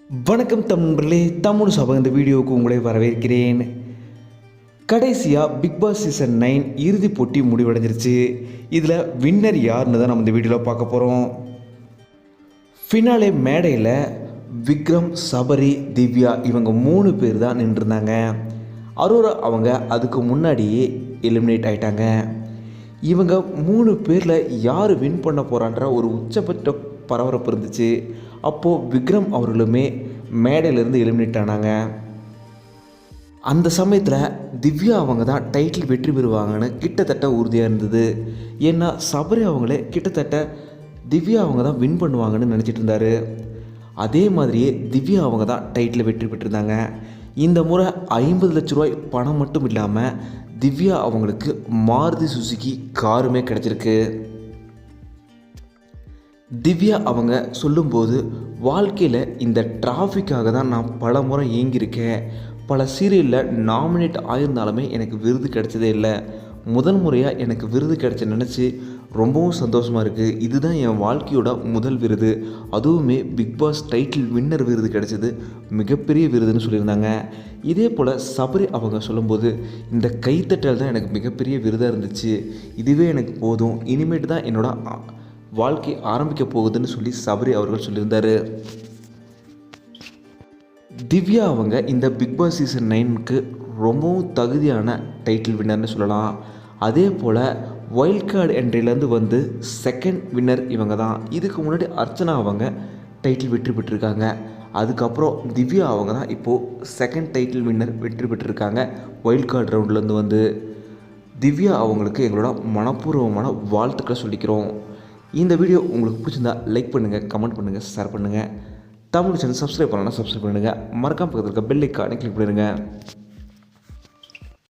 வணக்கம் நண்பர்களே, தமிழ் சபை இந்த வீடியோவுக்கு உங்களை வரவேற்கிறேன். கடைசியாக பிக் பாஸ் சீசன் 9 இறுதிப் போட்டி முடிவடைஞ்சிருச்சு. இதில் வின்னர் யாருன்னு தான் நம்ம இந்த வீடியோவில் பார்க்க போகிறோம். ஃபினாலே மேடையில் விக்ரம், சபரி, திவ்யா இவங்க 3 பேர் தான் நின்றுருந்தாங்க. அரோரா அவங்க அதுக்கு முன்னாடியே எலிமினேட் ஆகிட்டாங்க. இவங்க 3 பேரில் யார் வின் பண்ண போகிறான்ற ஒரு உச்சபட்ச பரபரப்பு இருந்துச்சு. அப்போது விக்ரம் அவர்களுமே மேடையிலேருந்து எலிமினேட் ஆனாங்க. அந்த சமயத்தில் திவ்யா அவங்க தான் டைட்டில் வெற்றி பெறுவாங்கன்னு கிட்டத்தட்ட உறுதியாக இருந்தது. ஏன்னா சபரி அவங்களே கிட்டத்தட்ட திவ்யா அவங்க தான் வின் பண்ணுவாங்கன்னு நினச்சிட்டு இருந்தார். அதே மாதிரியே திவ்யா அவங்க தான் டைட்டில் வெற்றி பெற்றிருந்தாங்க. இந்த முறை 50 லட்ச ரூபாய் பணம் மட்டும் இல்லாமல் திவ்யா அவங்களுக்கு மாருதி சுசுகி காருமே கிடச்சிருக்கு. திவ்யா அவங்க சொல்லும்போது, வாழ்க்கையில் இந்த டிராஃபிக்காக தான் நான் பல முறை ஏங்கியிருக்கேன். பல சீரியலில் நாமினேட் ஆகியிருந்தாலுமே எனக்கு விருது கிடைச்சதே இல்லை. முதல் முறையாக எனக்கு விருது கிடைச்ச நினச்சி ரொம்பவும் சந்தோஷமாக இருக்குது. இதுதான் என் வாழ்க்கையோட முதல் விருது. அதுவுமே பிக் பாஸ் டைட்டில் வின்னர் விருது கிடைச்சது மிகப்பெரிய விருதுன்னு சொல்லியிருந்தாங்க. இதே போல் சபரி அவங்க சொல்லும்போது, இந்த கைத்தட்டல் தான் எனக்கு மிகப்பெரிய விருதாக இருந்துச்சு. இதுவே எனக்கு போதும். இனிமேட்டு தான் என்னோட வாழ்க்கை ஆரம்பிக்க போகுதுன்னு சொல்லி சபரி அவர்கள் சொல்லியிருந்தார். திவ்யா அவங்க இந்த பிக் பாஸ் சீசன் 9க்கு ரொம்பவும் தகுதியான டைட்டில் வின்னர்னு சொல்லலாம். அதே போல் வைல்ட் கார்டு என்ட்ரிலேருந்து வந்து செகண்ட் வின்னர் இவங்க தான். இதுக்கு முன்னாடி அர்ச்சனா அவங்க டைட்டில் வெற்றி பெற்றிருக்காங்க. அதுக்கப்புறம் திவ்யா அவங்க தான் இப்போது செகண்ட் டைட்டில் வின்னர் வெற்றி பெற்றிருக்காங்க. வைல்ட் கார்டு ரவுண்ட்லேருந்து வந்து திவ்யா அவங்களுக்கு எங்களோட மனப்பூர்வமான வாழ்த்துக்களை சொல்லிக்கிறோம். இந்த வீடியோ உங்களுக்கு பிடிச்சிருந்தா லைக் பண்ணுங்கள், கமெண்ட் பண்ணுங்கள், ஷேர் பண்ணுங்கள். தமிழ் சேனல் சப்ஸ்கிரைப் பண்ணலாம், சப்ஸ்கிரைப் பண்ணுங்கள். மறக்காம பக்கத்தில் இருக்க பெல் ஐக்கானை கிளிக் பண்ணிடுங்க.